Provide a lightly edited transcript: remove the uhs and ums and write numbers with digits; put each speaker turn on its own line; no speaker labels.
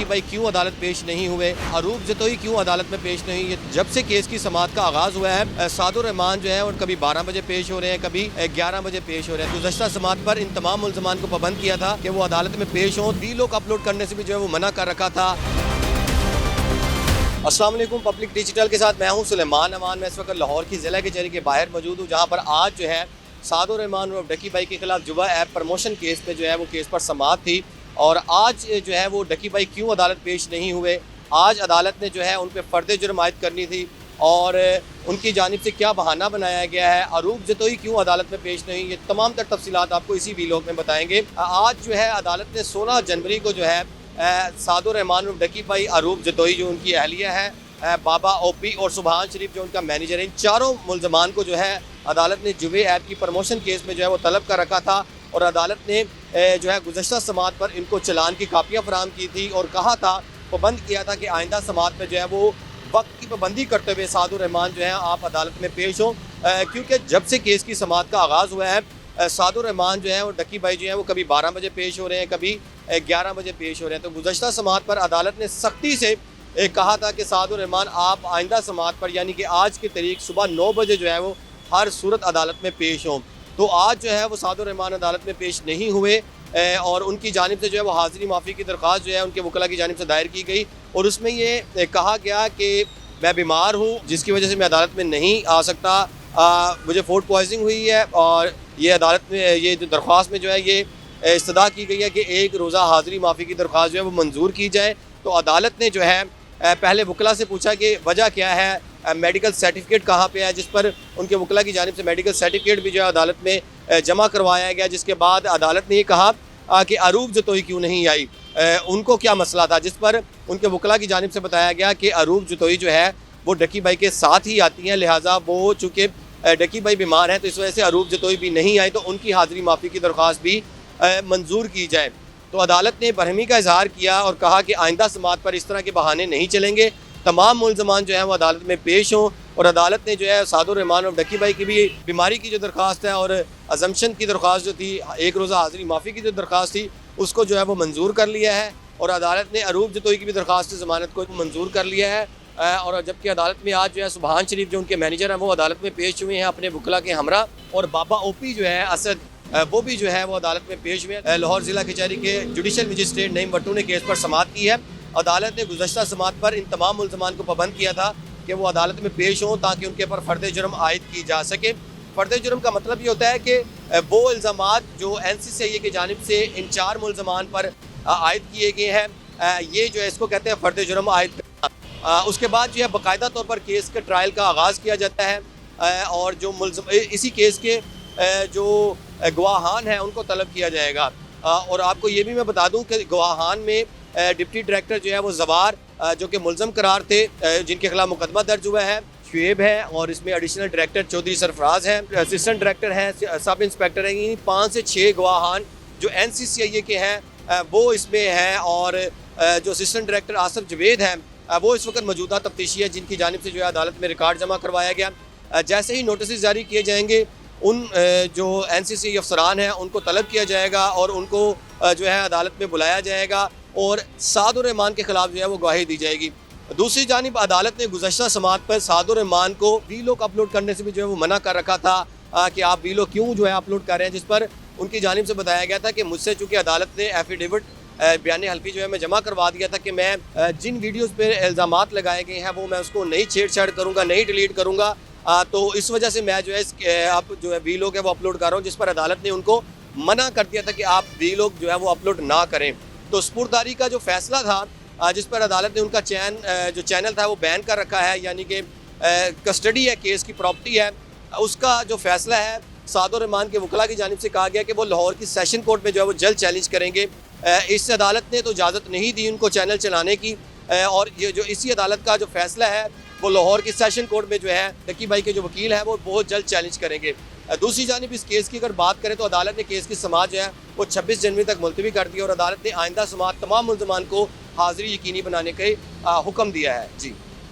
डकी भाई क्यों अदालत पेश नहीं हुए, अरूब जतोई क्यों अदालत में पेश नहीं। ये जब से केस की समाअत का आगाज़ हुआ है, सादुर रहमान जो है और कभी 12 बजे पेश हो रहे हैं, कभी 11 बजे पेश हो रहे हैं। गुज़श्ता समाअत पर इन तमाम मुल्ज़मान को पाबंद किया था कि वो अदालत में पेश हों। वीलॉग अपलोड करने से भी जो है वो मना कर रखा था। अस्सलाम वालेकुम, पब्लिक डिजिटल के साथ मैं हूं सुलेमान अमान। मैं इस वक्त लाहौर की ज़िला कचहरी के बाहर मौजूद हूं, जहां पर आज जो है सादुर रहमान और डकी भाई के खिलाफ जुबा ऐप प्रमोशन केस पे जो है वो केस पर समाअत थी। और आज जो है वो डकी भाई क्यों अदालत पेश नहीं हुए, आज अदालत ने जो है उन पर फ़र्द जुर्म आयद करनी थी और उनकी जानिब से क्या बहाना बनाया गया है, अरूब जतोई क्यों अदालत में पेश नहीं, ये तमाम तर तफसीलात आपको इसी वीलॉग में बताएंगे। आज जो है अदालत ने 16 जनवरी को जो है सादुर रहमान और डकी भाई, अरूब जतोई जो उनकी अहलिया है, बाबा ओपी और सुभान शरीफ जो उनका मैनेजर है, इन चारों मुल्ज़मान को जो है अदालत ने जुबे ऐप की प्रमोशन केस में जो है वो तलब कर रखा था। और अदालत ने जो है गुज़श्ता समाअत पर इनको चलान की कापियाँ फराहम की थी और कहा था, पाबंद किया था कि आइंदा समाअत में जो है वो वक्त की पाबंदी करते हुए सादुर रहमान जो है आप अदालत में पेश हों, क्योंकि जब से केस की समाअत का आगाज़ हुआ है, सादुर रहमान जो है और डकी भाई जो है वो कभी 12 बजे पेश हो रहे हैं, कभी 11 बजे पेश हो रहे हैं। तो गुज़श्ता समाअत पर अदालत ने सख्ती से कहा था कि सादुर रहमान आप आइंदा समाअत पर यानी कि आज की तारीख सुबह 9 बजे जो है वो हर सूरत अदालत में पेश हों। तो आज जो है वो सादुर रहमान अदालत में पेश नहीं हुए और उनकी जानिब से जो है वो हाज़िरी माफ़ी की दरख्वास्त जो है उनके वकला की जानिब से दायर की गई और उसमें ये कहा गया कि मैं बीमार हूँ, जिसकी वजह से मैं अदालत में नहीं आ सकता, मुझे फूड पॉइजनिंग हुई है। और ये अदालत में ये जो दरख्वास्त में जो है ये इस्तदा की गई है कि एक रोज़ा हाज़िरी माफ़ी की दरख्वास्त जो है वो मंजूर की जाए। तो अदालत ने जो है पहले वकला से पूछा कि वजह क्या है, मेडिकल सर्टिफिकेट कहाँ पे है, जिस पर उनके वकला की जानिब से मेडिकल सर्टिफिकेट भी जो है अदालत में जमा करवाया गया। जिसके बाद अदालत ने ये कहा कि अरूब जतोई क्यों नहीं आई, उनको क्या मसला था, जिस पर उनके वकला की जानिब से बताया गया कि अरूब जतोई जो है वो डकी भाई के साथ ही आती हैं, लिहाजा वो चूँकि डकी भाई बीमार हैं तो इस वजह से अरूब जतोई भी नहीं आई, तो उनकी हाज़िरी माफ़ी की दरख्वास्त भी मंजूर की जाए। तो अदालत ने बरहमी का इजहार किया और कहा कि आइंदा समाअत पर इस तरह के बहाने नहीं चलेंगे, तमाम मुल्ज़मान जो है वो अदालत में पेश हों। और अदालत ने जो है सादुर रहमान और डकी भाई की भी बीमारी की जो दरख्वास्त है और अजम्पशन की दरख्वास्त जो थी, एक रोज़ा हाज़िरी माफ़ी की जो दरख्वास्त थी, उसको जो है वो मंजूर कर लिया है। और अदालत ने अरूब जतोई की भी दरख्वास्त ज़मानत को मंजूर कर लिया है। और जबकि अदालत में आज जो है सुभान शरीफ जो उनके मैनेजर हैं वो अदालत में पेश हुए हैं अपने वकला के हमरा, और बाबा ओपी जो है असद वो भी जो है वो अदालत में पेश हुए हैं। लाहौर ज़िला कचहरी के जुडिशल मजिस्ट्रेट नईम भट्टू ने केस पर समाअत की है। अदालत ने गुज़श्ता समाअत पर इन तमाम मुल्ज़मान को पाबंद किया था कि वो अदालत में पेश हों ताकि उनके ऊपर फ़र्द जुर्म आयद की जा सके। फ़र्द जुर्म का मतलब ये होता है कि वो इल्ज़ामात जो NCCIA की जानिब से इन 4 मुल्ज़मान पर आयद किए गए हैं, ये जो है इसको कहते हैं फ़र्द जुर्म आयद करना। उसके बाद जो है बाकायदा तौर पर केस के ट्रायल का आगाज़ किया जाता है और जो इसी केस के जो गवाहान हैं उनको तलब किया जाएगा। और आपको ये भी मैं बता दूं कि गवाहान में डिप्टी डायरेक्टर जो है वो जवार जो कि मुल्ज़म करार थे, जिनके खिलाफ मुकदमा दर्ज हुआ है, शुएब है, और इसमें एडिशनल डायरेक्टर चौधरी सरफराज हैं, असिस्टेंट डायरेक्टर हैं, सब इंस्पेक्टर हैं। इन 5 से 6 गवाहान जो NCCIA के हैं वो इसमें हैं। और जो असिस्टेंट डायरेक्टर आसफ जवेद हैं वो इस वक्त मौजूदा तफ्तीशी है, जिनकी जानिब से जो है अदालत में रिकॉर्ड जमा करवाया गया। जैसे ही नोटिस जारी किए जाएंगे उन जो NCCIA अफसरान हैं उनको तलब किया जाएगा और उनको जो है अदालत में बुलाया जाएगा और सादुर रहमान के खिलाफ जो है वो गवाही दी जाएगी। दूसरी जानिब अदालत ने गुज़श्ता समाअत पर सादुर रहमान को वीलॉग अपलोड करने से भी जो है वो मना कर रखा था कि आप वीलॉग क्यों जो है अपलोड कर रहे हैं, जिस पर उनकी जानिब से बताया गया था कि मुझसे चूँकि अदालत ने एफिडेविट बयान हल्फी जो है मैं जमा करवा दिया था कि मैं जिन वीडियोज़ पर इल्ज़ामात लगाए गए हैं वो मैं उसको नहीं छेड़छाड़ करूँगा, नहीं डिलीट करूँगा। तो इस वजह से मैं जो है अब जो है वीलॉग है वो अपलोड कर रहा हूँ, जिस पर अदालत ने उनको मना कर दिया था कि आप वीलॉग जो है वो अपलोड ना करें। तो स्पुर्दारी का जो फैसला था जिस पर अदालत ने उनका जो चैनल था वो बैन कर रखा है, यानी कि कस्टडी है, केस की प्रॉपर्टी है, उसका जो फैसला है सादुर रहमान के वकला की जानिब से कहा गया कि वो लाहौर की सेशन कोर्ट में जो है वो जल्द चैलेंज करेंगे। इस अदालत ने तो इजाज़त नहीं दी उनको चैनल चलाने की और ये जो इसी अदालत का जो फैसला है वो लाहौर की सेशन कोर्ट में जो है डकी भाई के जो वकील हैं वो बहुत जल्द चैलेंज करेंगे। दूसरी जानिब इस केस की अगर बात करें तो अदालत ने केस की समाअत जो है वो 26 जनवरी तक मुलतवी कर दी और अदालत ने आइंदा समाअत तमाम मुल्ज़मान को हाज़िरी यकीनी बनाने का हुक्म दिया है। जी।